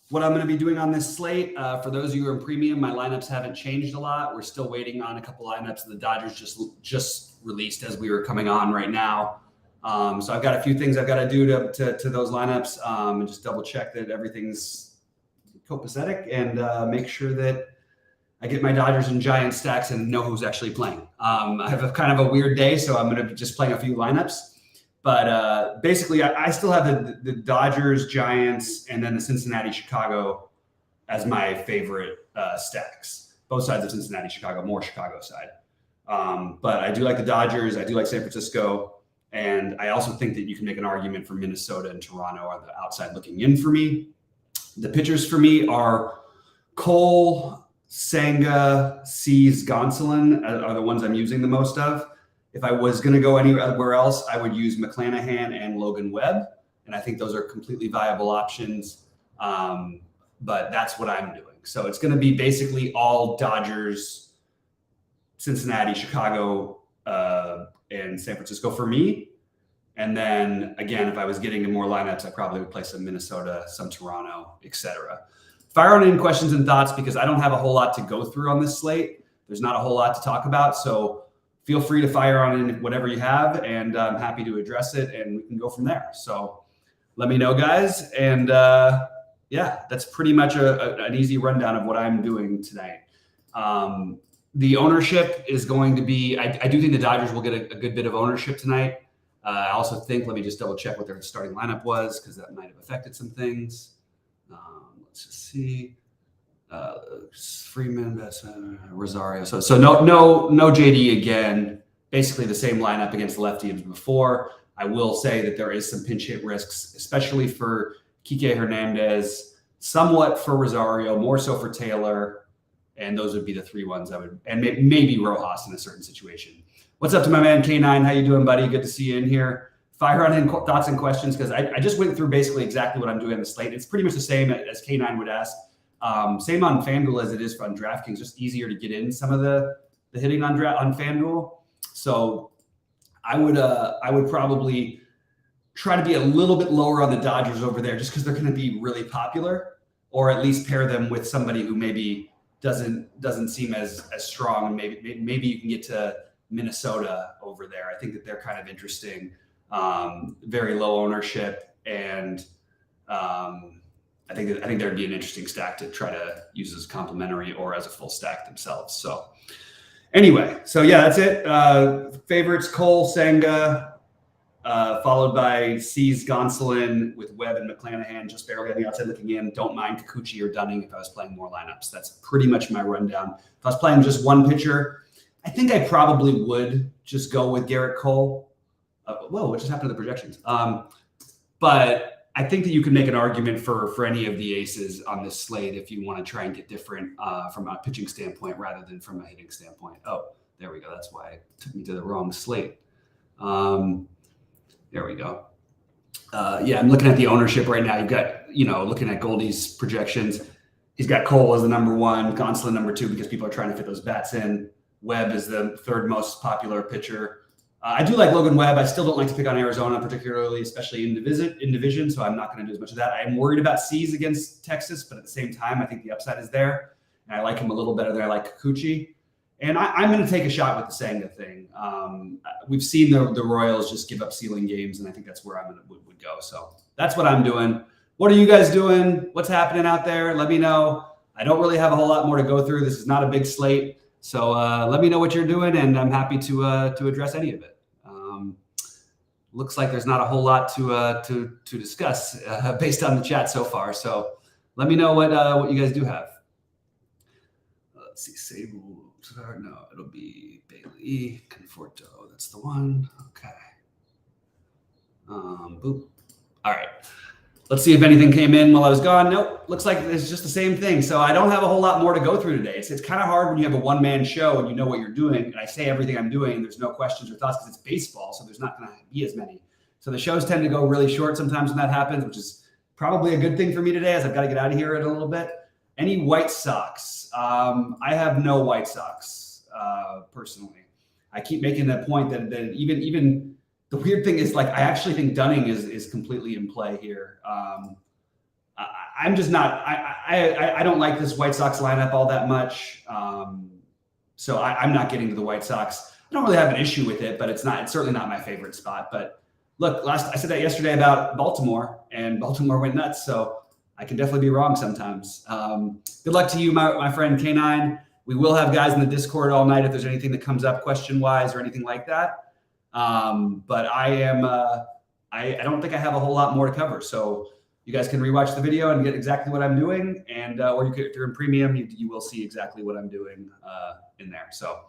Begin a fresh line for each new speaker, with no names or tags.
what I'm going to be doing on this slate. For those of you who are in premium, my lineups haven't changed a lot. We're still waiting on a couple lineups. The Dodgers just released as we were coming on right now. So I've got a few things I've got to do to those lineups and just double check that everything's copacetic and make sure that I get my Dodgers and Giants stacks and know who's actually playing. I have a kind of a weird day, so I'm going to be just playing a few lineups. But basically, I still have the Dodgers, Giants, and then the Cincinnati, Chicago as my favorite stacks. Both sides of Cincinnati, Chicago, more Chicago side. But I do like the Dodgers. I do like San Francisco. And I also think that you can make an argument for Minnesota and Toronto are the outside looking in for me. The pitchers for me are Cole, Senga, Cease, Gonsolin are the ones I'm using the most of. If I was going to go anywhere else, I would use McClanahan and Logan Webb. And I think those are completely viable options. But that's what I'm doing. So it's going to be basically all Dodgers, Cincinnati, Chicago, and San Francisco for me. And then again, if I was getting to more lineups, I probably would play some Minnesota, some Toronto, etc. Fire on any questions and thoughts because I don't have a whole lot to go through on this slate. There's not a whole lot to talk about. So feel free to fire on in whatever you have, and I'm happy to address it, and we can go from there. So let me know, guys. And yeah, that's pretty much an easy rundown of what I'm doing tonight. The ownership is going to be, I do think the Dodgers will get a good bit of ownership tonight. I also think, let me just double check what their starting lineup was because that might have affected some things. Let's just see. Freeman, Rosario. So no JD again. Basically the same lineup against the lefty as before. I will say that there is some pinch hit risks, especially for Kike Hernandez, somewhat for Rosario, more so for Taylor, and those would be the three ones I would, and maybe Rojas in a certain situation. What's up to my man K9? How you doing, buddy? Good to see you in here. Fire on in thoughts and questions because I just went through basically exactly what I'm doing on the slate. It's pretty much the same as K9 would ask. Same on FanDuel as it is on DraftKings. Just easier to get in some of the hitting on FanDuel. So I would probably try to be a little bit lower on the Dodgers over there, just because they're going to be really popular, or at least pair them with somebody who maybe doesn't seem as strong. Maybe you can get to Minnesota over there. I think that they're kind of interesting. Very low ownership and. I think there'd be an interesting stack to try to use as complementary or as a full stack themselves. So anyway, so yeah, that's it. Favorites, Cole, Senga, followed by Cease, Gonsolin with Webb and McClanahan, just barely on the outside looking in. Don't mind Kikuchi or Dunning if I was playing more lineups. That's pretty much my rundown. If I was playing just one pitcher, I think I probably would just go with Garrett Cole. Whoa, what just happened to the projections? But I think that you can make an argument for any of the aces on this slate if you want to try and get different from a pitching standpoint rather than from a hitting standpoint. Oh, there we go. That's why it took me to the wrong slate. There we go. Yeah, I'm looking at the ownership right now. You've got, looking at Goldie's projections. He's got Cole as the number one, Gonsolin number two because people are trying to fit those bats in. Webb is the third most popular pitcher. I do like Logan Webb. I still don't like to pick on Arizona, particularly, especially in division. So I'm not going to do as much of that. I'm worried about Cease against Texas, but at the same time, I think the upside is there. And I like him a little better than I like Kikuchi. And I'm going to take a shot with the Senga thing. We've seen the Royals just give up ceiling games, and I think that's where I would go. So that's what I'm doing. What are you guys doing? What's happening out there? Let me know. I don't really have a whole lot more to go through. This is not a big slate. So let me know what you're doing, and I'm happy to address any of it. Looks like there's not a whole lot to discuss based on the chat so far. So let me know what you guys do have. Let's see, Sable. No, it'll be Bailey Conforto. That's the one. Okay. Boop. All right. Let's see if anything came in while I was gone. Nope. Looks like it's just the same thing. So I don't have a whole lot more to go through today. It's kind of hard when you have a one-man show and you know what you're doing. And I say everything I'm doing. And there's no questions or thoughts because it's baseball. So there's not going to be as many. So the shows tend to go really short sometimes when that happens, which is probably a good thing for me today as I've got to get out of here in a little bit. Any White Sox? I have no White Sox personally. I keep making that point that even the weird thing is, like, I actually think Dunning is completely in play here. I'm just not. I don't like this White Sox lineup all that much. So I'm not getting to the White Sox. I don't really have an issue with it, but it's certainly not my favorite spot. But look, I said that yesterday about Baltimore, and Baltimore went nuts. So I can definitely be wrong sometimes. Good luck to you, my friend K9. We will have guys in the Discord all night if there's anything that comes up question-wise or anything like that. But I don't think I have a whole lot more to cover. So you guys can rewatch the video and get exactly what I'm doing. And or if you're in premium, you will see exactly what I'm doing in there. So